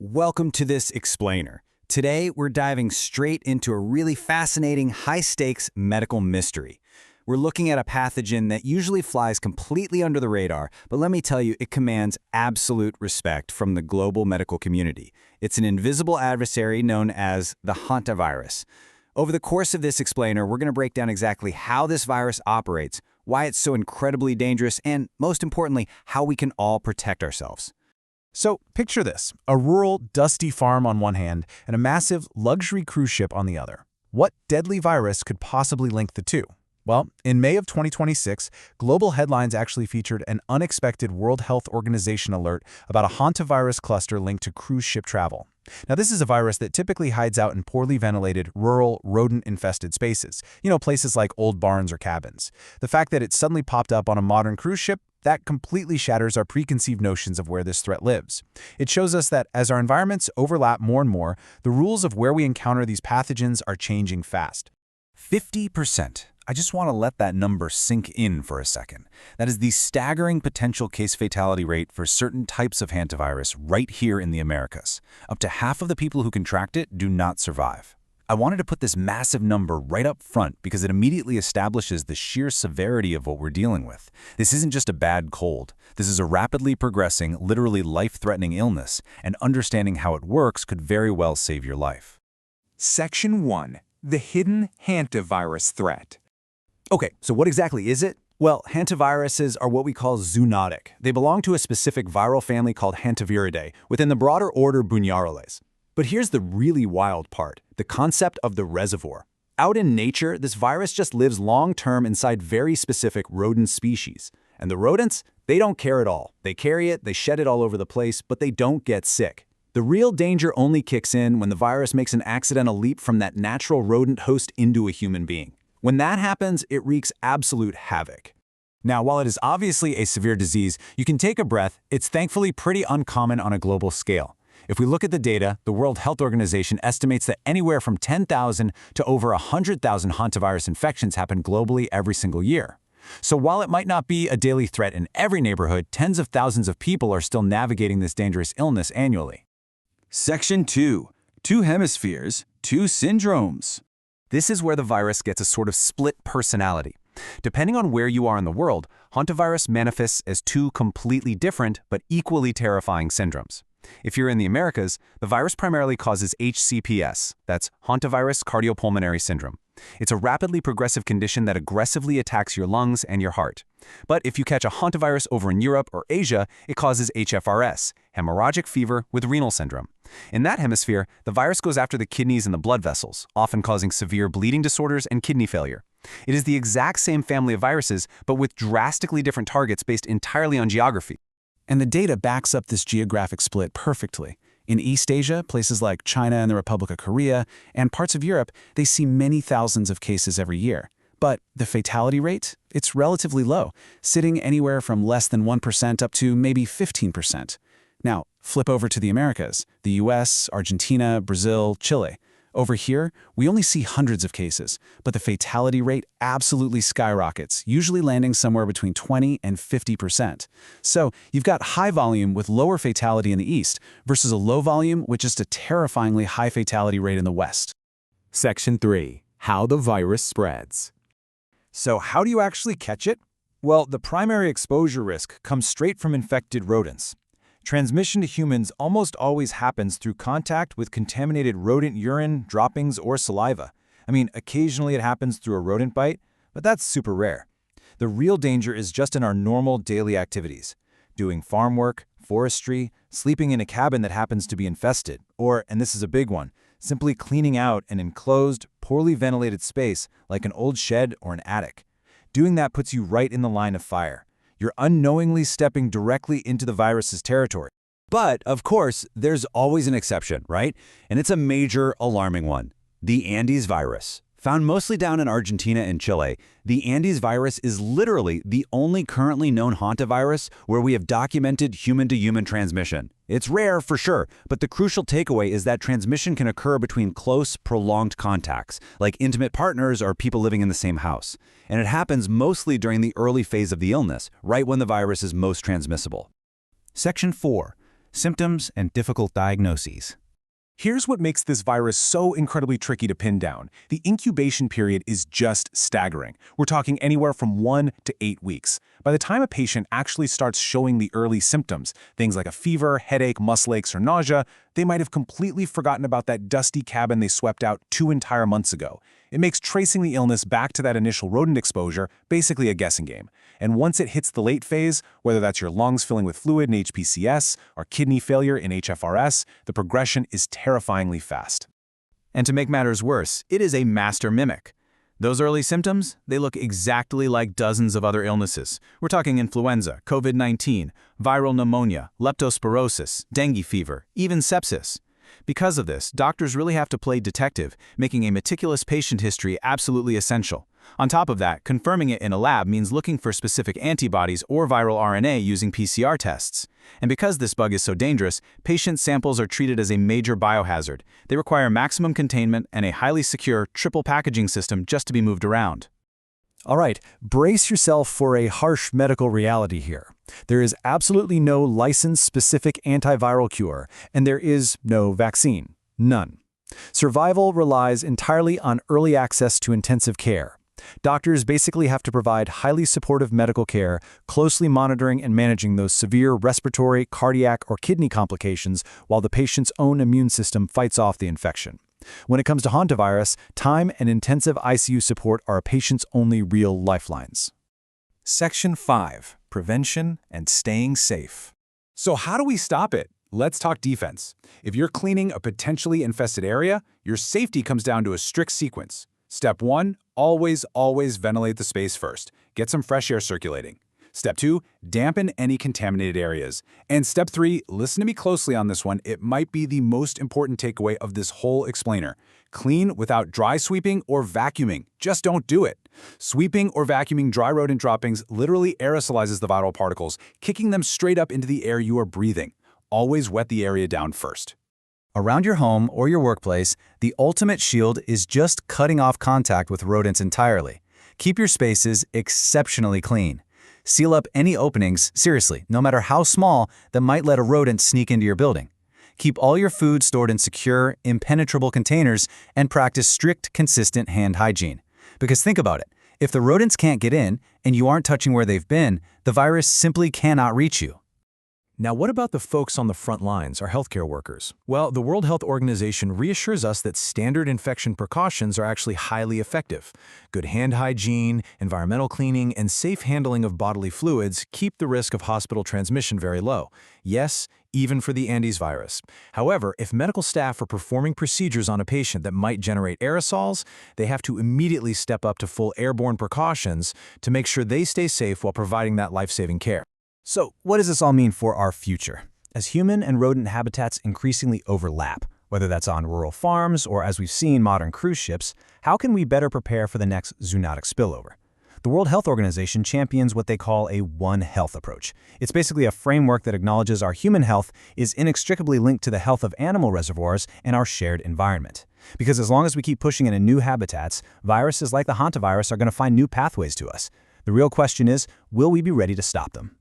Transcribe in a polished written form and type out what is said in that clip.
Welcome to this explainer. Today, we're diving straight into a really fascinating, high-stakes medical mystery. We're looking at a pathogen that usually flies completely under the radar, but let me tell you, it commands absolute respect from the global medical community. It's an invisible adversary known as the Hantavirus. Over the course of this explainer, we're going to break down exactly how this virus operates, why it's so incredibly dangerous, and most importantly, how we can all protect ourselves. So picture this, a rural, dusty farm on one hand and a massive luxury cruise ship on the other. What deadly virus could possibly link the two? Well, in May of 2026, global headlines actually featured an unexpected World Health Organization alert about a hantavirus cluster linked to cruise ship travel. Now, this is a virus that typically hides out in poorly ventilated, rural, rodent-infested spaces, places like old barns or cabins. The fact that it suddenly popped up on a modern cruise ship, that completely shatters our preconceived notions of where this threat lives. It shows us that as our environments overlap more and more, the rules of where we encounter these pathogens are changing fast. 50%. I just want to let that number sink in for a second. That is the staggering potential case fatality rate for certain types of hantavirus right here in the Americas. Up to half of the people who contract it do not survive. I wanted to put this massive number right up front because it immediately establishes the sheer severity of what we're dealing with. This isn't just a bad cold. This is a rapidly progressing, literally life-threatening illness, and understanding how it works could very well save your life. Section 1. The hidden hantavirus threat. Okay, so what exactly is it? Well, hantaviruses are what we call zoonotic. They belong to a specific viral family called Hantaviridae within the broader order Bunyaroles. But here's the really wild part, the concept of the reservoir. Out in nature, this virus just lives long-term inside very specific rodent species. And the rodents, they don't care at all. They carry it, they shed it all over the place, but they don't get sick. The real danger only kicks in when the virus makes an accidental leap from that natural rodent host into a human being. When that happens, it wreaks absolute havoc. Now, while it is obviously a severe disease, you can take a breath. It's thankfully pretty uncommon on a global scale. If we look at the data, the World Health Organization estimates that anywhere from 10,000 to over 100,000 hantavirus infections happen globally every single year. So while it might not be a daily threat in every neighborhood, tens of thousands of people are still navigating this dangerous illness annually. Section 2. Two hemispheres, two syndromes. This is where the virus gets a sort of split personality. Depending on where you are in the world, hantavirus manifests as two completely different but equally terrifying syndromes. If you're in the Americas, the virus primarily causes HCPS, that's Hantavirus Cardiopulmonary Syndrome. It's a rapidly progressive condition that aggressively attacks your lungs and your heart. But if you catch a hantavirus over in Europe or Asia, it causes HFRS, hemorrhagic fever with renal syndrome. In that hemisphere, the virus goes after the kidneys and the blood vessels, often causing severe bleeding disorders and kidney failure. It is the exact same family of viruses, but with drastically different targets based entirely on geography. And the data backs up this geographic split perfectly. In East Asia, places like China and the Republic of Korea, and parts of Europe, they see many thousands of cases every year. But the fatality rate? It's relatively low, sitting anywhere from less than 1% up to maybe 15%. Now, flip over to the Americas, the US, Argentina, Brazil, Chile. Over here, we only see hundreds of cases, but the fatality rate absolutely skyrockets, usually landing somewhere between 20 and 50%. So you've got high volume with lower fatality in the East versus a low volume with just a terrifyingly high fatality rate in the West. Section 3. How the virus spreads. So how do you actually catch it? Well, the primary exposure risk comes straight from infected rodents. Transmission to humans almost always happens through contact with contaminated rodent urine, droppings, or saliva. I mean, occasionally it happens through a rodent bite, but that's super rare. The real danger is just in our normal daily activities. Doing farm work, forestry, sleeping in a cabin that happens to be infested, or, and this is a big one, simply cleaning out an enclosed, poorly ventilated space like an old shed or an attic. Doing that puts you right in the line of fire. You're unknowingly stepping directly into the virus's territory. But, of course, there's always an exception, right? And it's a major, alarming one. The Andes virus. Found mostly down in Argentina and Chile, the Andes virus is literally the only currently known hantavirus where we have documented human-to-human transmission. It's rare for sure, but the crucial takeaway is that transmission can occur between close, prolonged contacts, like intimate partners or people living in the same house. And it happens mostly during the early phase of the illness, right when the virus is most transmissible. Section 4. symptoms, and difficult diagnoses. Here's what makes this virus so incredibly tricky to pin down. The incubation period is just staggering. We're talking anywhere from 1 to 8 weeks. By the time a patient actually starts showing the early symptoms, things like a fever, headache, muscle aches, or nausea, they might have completely forgotten about that dusty cabin they swept out 2 entire months ago. It makes tracing the illness back to that initial rodent exposure basically a guessing game. And once it hits the late phase, whether that's your lungs filling with fluid in HPCS or kidney failure in HFRS, the progression is terrifyingly fast. And to make matters worse, it is a master mimic. Those early symptoms, they look exactly like dozens of other illnesses. We're talking influenza, COVID-19, viral pneumonia, leptospirosis, dengue fever, even sepsis. Because of this, doctors really have to play detective, making a meticulous patient history absolutely essential. On top of that, confirming it in a lab means looking for specific antibodies or viral RNA using PCR tests. And because this bug is so dangerous, patient samples are treated as a major biohazard. They require maximum containment and a highly secure triple packaging system just to be moved around. All right, brace yourself for a harsh medical reality here. There is absolutely no license-specific antiviral cure, and there is no vaccine. None. Survival relies entirely on early access to intensive care. Doctors basically have to provide highly supportive medical care, closely monitoring and managing those severe respiratory, cardiac, or kidney complications while the patient's own immune system fights off the infection. When it comes to hantavirus, time and intensive ICU support are a patient's only real lifelines. Section 5. Prevention and staying safe. So how do we stop it? Let's talk defense. If you're cleaning a potentially infested area, your safety comes down to a strict sequence. Step 1, always ventilate the space first. Get some fresh air circulating. Step 2, dampen any contaminated areas. And Step 3, listen to me closely on this one, it might be the most important takeaway of this whole explainer. Clean without dry sweeping or vacuuming. Just don't do it. Sweeping or vacuuming dry rodent droppings literally aerosolizes the viral particles, kicking them straight up into the air you are breathing. Always wet the area down first. Around your home or your workplace, the ultimate shield is just cutting off contact with rodents entirely. Keep your spaces exceptionally clean. Seal up any openings, seriously, no matter how small, that might let a rodent sneak into your building. Keep all your food stored in secure, impenetrable containers and practice strict, consistent hand hygiene. Because think about it, if the rodents can't get in and you aren't touching where they've been, the virus simply cannot reach you. Now, what about the folks on the front lines, our healthcare workers? Well, the World Health Organization reassures us that standard infection precautions are actually highly effective. Good hand hygiene, environmental cleaning, and safe handling of bodily fluids keep the risk of hospital transmission very low. Yes, even for the Andes virus. However, if medical staff are performing procedures on a patient that might generate aerosols, they have to immediately step up to full airborne precautions to make sure they stay safe while providing that life-saving care. So, what does this all mean for our future? As human and rodent habitats increasingly overlap, whether that's on rural farms or, as we've seen, modern cruise ships, how can we better prepare for the next zoonotic spillover? The World Health Organization champions what they call a One Health approach. It's basically a framework that acknowledges our human health is inextricably linked to the health of animal reservoirs and our shared environment. Because as long as we keep pushing into new habitats, viruses like the hantavirus are going to find new pathways to us. The real question is, will we be ready to stop them?